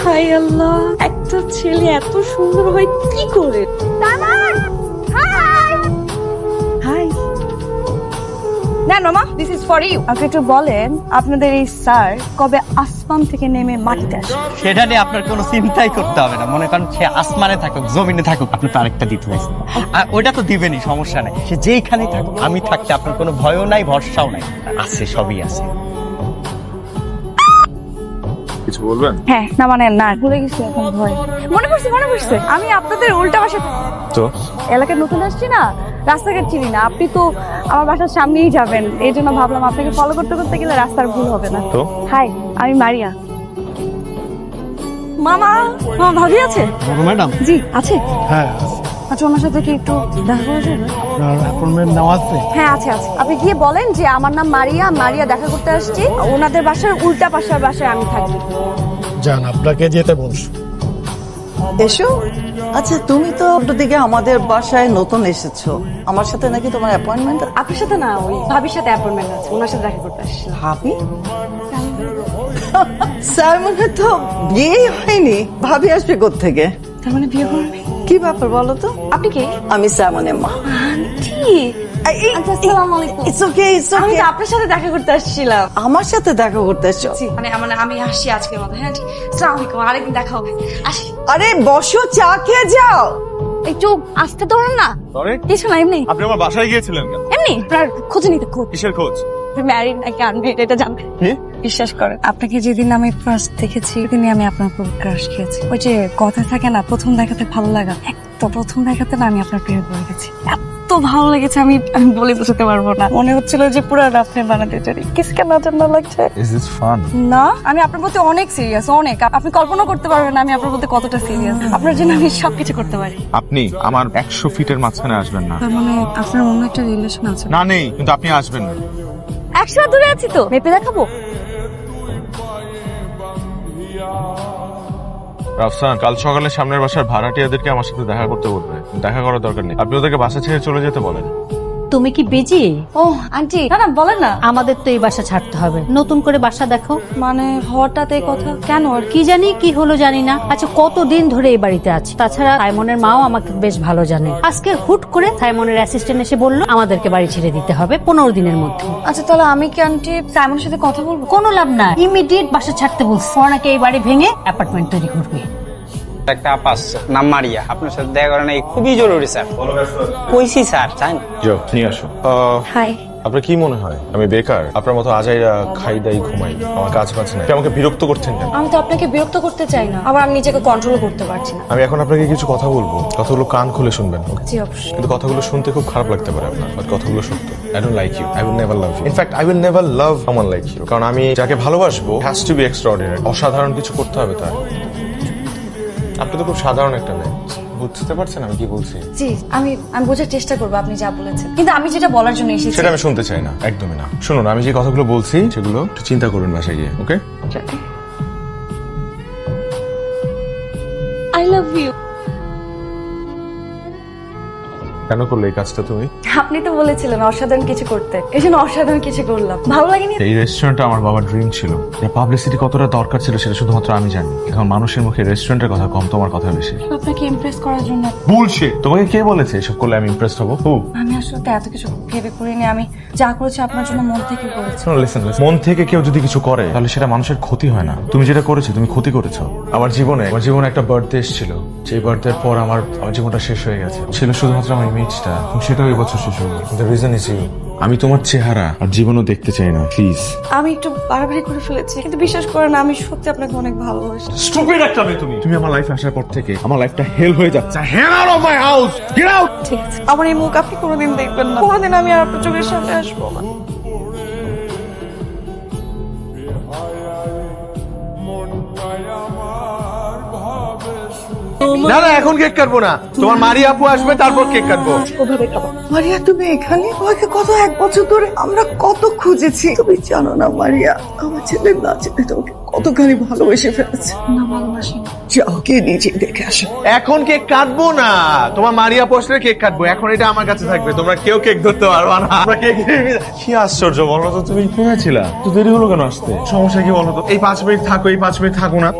High আল্লাহ, একটা ছেলে এত সুন্দর হয় কি করে? হাই। না মামা, দিস ইজ ফর ইউ। আপনি একটু বলেন আপনাদের এই স্যার কবে আসমান থেকে নেমে মাটিতে আসে? সেটা নিয়ে আপনার কোনো চিন্তাই করতে হবে না। মনে করেন সে আসমানে থাকুক জমিনে থাকুক, আপনি তো আরেকটা দিতে হয়েছে, আর ওইটা তো দিবেনই, সমস্যা নেই। সে যেইখানেই থাকুক, আমি থাকতে আপনার কোনো ভয়ও নাই, ভরসাও নাই, আছে, সবই আছে। কিছু বলবেন? হ্যাঁ, না মানে না, ভুলে গেছি এখন ভয়। মনে পড়ছে আমি আপনাদের উল্টা পাশে তো এলাকায় নতুন আসছি না, রাস্তাঘাট চিনি না। আপনি তো আমার বাসার সামনেই যাবেন, এই জন্য ভাবলাম আপনাকে ফলো করতে করতে গেলে রাস্তার ভুল হবে না। তো হাই, আমি মারিয়া। মামা, ভাবি আছে? ম্যাডাম? জি আছে। হ্যাঁ, আচ্ছা, ওনার সাথে কি একটু দেখা করা যাবে? অ্যাপয়েন্টমেন্ট নেওয়া আছে। হ্যাঁ আছে। আপনি গিয়ে বলেন যে আমার নাম মারিয়া দেখা করতে আসছি, ওনাদের বাসার উল্টা পাশের বাসায় আমি থাকি। যান, আপনাকে যেতে বলছি। এসো। আচ্ছা, তুমি তো দিকে আমাদের বাসায় নতুন এসেছো, আমার সাথে নাকি তোমার অ্যাপয়েন্টমেন্ট? আপনার সাথে না, ওই ভাবির সাথে অ্যাপয়েন্টমেন্ট আছে, ওনার সাথে দেখা করতে আসছি। ভাবি? সাইমনের তো বিয়েই হয়নি, ভাবি আসবে কোত্থেকে? তার মানে বিয়ে করবে? কি ব্যাপার বলো তো? আপনি কে? আমি সাইমনের মা। আন্টি, আচ্ছা, আসসালামু আলাইকুম। ইটস ওকে, ইটস আমি ওকে। তো আপনার সাথে দেখা করতে আসছিলাম। আমার সাথে দেখা করতে এসছো? মানে আমি আসছি আজকের মতো। হ্যাঁ, আসসালামু আলাইকুম, আরেকদিন দেখা হবে। আসি। আরে বসো, চা খেয়ে যাও। একটু আসতে ধরেন না। সরি, কিছু না, এমনি আপনি আমার বাসায় গিয়েছিলেন কেন? এমনি আপনার খোঁজ নিতে। কিসের খোঁজ? ম্যারিড নাকি আনম্যারিড এটা জানতে। কি? বিশ্বাস করেন, আপনাকে যেদিন আমি ফার্স্ট দেখেছি সেদিনই আমি আপনার উপর ক্রাশ খেয়েছি। ওই যে কথা থাকে না, প্রথম দেখাতে ভালো লাগা, তো প্রথম দেখাতে না আমি আপনার প্রেমে পড়ে গেছি। এত ভালো লেগেছে আমি বলে বোঝাতে পারবো না। মনে হচ্ছিল যে পুরো রাত্রে বানাতে চাই। কিসকে নজর না লাগছে ইজ দিস ফান? না, আমি আপনার প্রতি অনেক সিরিয়াস, অনেক। আপনি কল্পনা করতে পারবেন না আমি আপনার প্রতি কতটা সিরিয়াস। আপনার জন্য আমি সবকিছু করতে পারি। আপনি আমার 100 ফিটের মাঝখানে আসবেন না। তার মানে আপনার অন্য একটা রিলেশন আছে? না, নেই, কিন্তু আপনি আসবেন না। 100 দূরে আছি তো, মেপে দেখাবো। রাফসান, কাল সকালে সামনের বাসার ভাড়াটিয়াদেরকে আমার সাথে দেখা করতে বলবে। দেখা করার দরকার নেই, আপনি ওদেরকে বাসা ছেড়ে চলে যেতে বলেন। তুমি কি বিজি? ও আন্টি, না বলেন না। আমাদের তো এই বাসা ছাড়তে হবে, নতুন করে বাসা দেখো। মানে হঠাৎ এই কথা কেন? আর কি জানি কি হলো জানি না। আচ্ছা, কতদিন ধরে এই বাড়িতে আছি, তাছাড়া সাইমনের মাও আমাকে বেশ ভালো জানে। আজকে হুট করে সাইমনের অ্যাসিস্ট্যান্ট এসে বলল আমাদেরকে বাড়ি ছেড়ে দিতে হবে 15 দিনের মধ্যে। আচ্ছা, তাহলে আমি কি আন্টি সাইমনের সাথে কথা বলবো? কোনো লাভ না, ইমিডিয়েট বাসা ছাড়তে বলছে। ওনাকে এই বাড়ি ভেঙে অ্যাপার্টমেন্ট তৈরি করবে। একটা আপা আসছে, নাম মারিয়া, আপনার সাথে দেখা করা নাই, খুবই জরুরি স্যার। কইছি স্যার, চান যাও নিয়ে আসো। হাই। আপনার কি মনে হয় আমি বেকার? আপনার মতো আজাইরা খাই দাই ঘুমাই, আমার কাজ বাজ নাই। আমাকে বিরক্ত করছেন কেন? আমি তো আপনাকে বিরক্ত করতে চাই না, আবার আমি নিজেকে কন্ট্রোল করতে পারছি না। আমি এখন আপনাকে কিছু কথা বলবো, কথাগুলো কান খুলে শুনবেন। জি অবশ্যই। কিন্তু কথাগুলো শুনতে খুব খারাপ লাগতে পারে আপনার, বাট কথাগুলো সত্য। I don't like you, I will never love you. In fact I will never love someone like you. কারণ আমি যাকে ভালোবাসবো হ্যাজ টু বি এক্সট্রাঅর্ডিনারি, অসাধারণ কিছু করতে হবে তার। আপনি তো খুব সাধারণ একটা মেয়ে, বুঝতে পারছেন আমি কি বলছি? জি, আমি বোঝার চেষ্টা করবো আপনি যা বলেছেন, কিন্তু আমি যেটা বলার জন্য এসেছি সেটা আমি শুনতে চাই না, একদমই না। শুনুন, আমি যে কথাগুলো বলছি সেগুলো একটু চিন্তা করবেন বাসায় গিয়ে, ওকে? I love you. কেন করলে এই কাজটা তুমি? আপনি তো বলেছিলেন অসাধারণ কিছু করতে, এই জন্য অসাধারণ কিছু করলাম। ভালো লাগেনি? এই রেস্টুরেন্টটা আমার বাবার ড্রিম ছিল। এর পাবলিসিটি কতটা দরকার ছিল সেটা শুধুমাত্র আমি জানি। এখন মানুষের মুখে রেস্টুরেন্টের কথা কম, তোমার কথা বেশি। আপনাকে ইমপ্রেস করার জন্য। বুলশিট! তোমাকে কে বলেছে এসব করলে আমি ইমপ্রেসড হবো? আমি আসলে তো এত কিছু ভেবে করিনি, আমি যা করেছি আপনার জন্য মন থেকে করেছি। লিসেন, মন থেকে কেউ যদি কিছু করে তাহলে সেটা মানুষের ক্ষতি হয় না। তুমি যেটা করেছো তুমি ক্ষতি করেছো। আমার জীবনে একটা বার্থডে এসেছিল, যে বার্থডের পর আমার জীবনটা শেষ হয়ে গেছে। ছিল শুধুমাত্র আমার ইমেজটা, সেটাও এই বছর শেষ হয়ে গেল। The reason is you. আমি তোমার চেহারা আর জীবনও দেখতে চাই না, প্লিজ। আমি একটু বাড়াবাড়ি করে ফেলেছি, কিন্তু বিশ্বাস করেন আমি সত্যি আপনাকে অনেক ভালোবাসি। স্টুপিড একটা মেয়ে তুমি। তুমি আমার লাইফে আসার পর থেকে আমার লাইফটা হেল হয়ে যাচ্ছে। Hell out of my house, get out. ঠিক আছে, আমার এই মুখ আপনি কোনোদিন দেখবেন না, কোনোদিন আমি আর আপনার চোখের সামনে আসবো না। না না, এখন কেক কাটবো না। তোমার মারিয়া আপু আসবে, তারপর কেক কাটবো। ওভাবে খাবো। মারিয়া, তুমি এখানে? তোমাকে কত 1 বছর ধরে আমরা কত খুঁজেছি। তুমি জানো না মারিয়া, আমার ছেলে না ছেলে তোমাকে কতখানি ভালোবেসে ফেলেছে। না, ভালোবাসি। যাও, কে নিজে দেখে আসো। এখন কেক কাটবো না, তোমার মারিয়া পোস্টারে কেক কাটবো। এখন এটা আমার কাছে থাকবে, তোমরা কেউ কেক ধরতে পারবা না। আমরা কেক কি আশ্চর্য বলো তো, তুমি ঘুমিয়েছিলা তো দেরি হলো কেন আসতে? সমস্যা কি বলো তো? এই 5 মিনিট থাকো, এই 5 মিনিট থাকো না।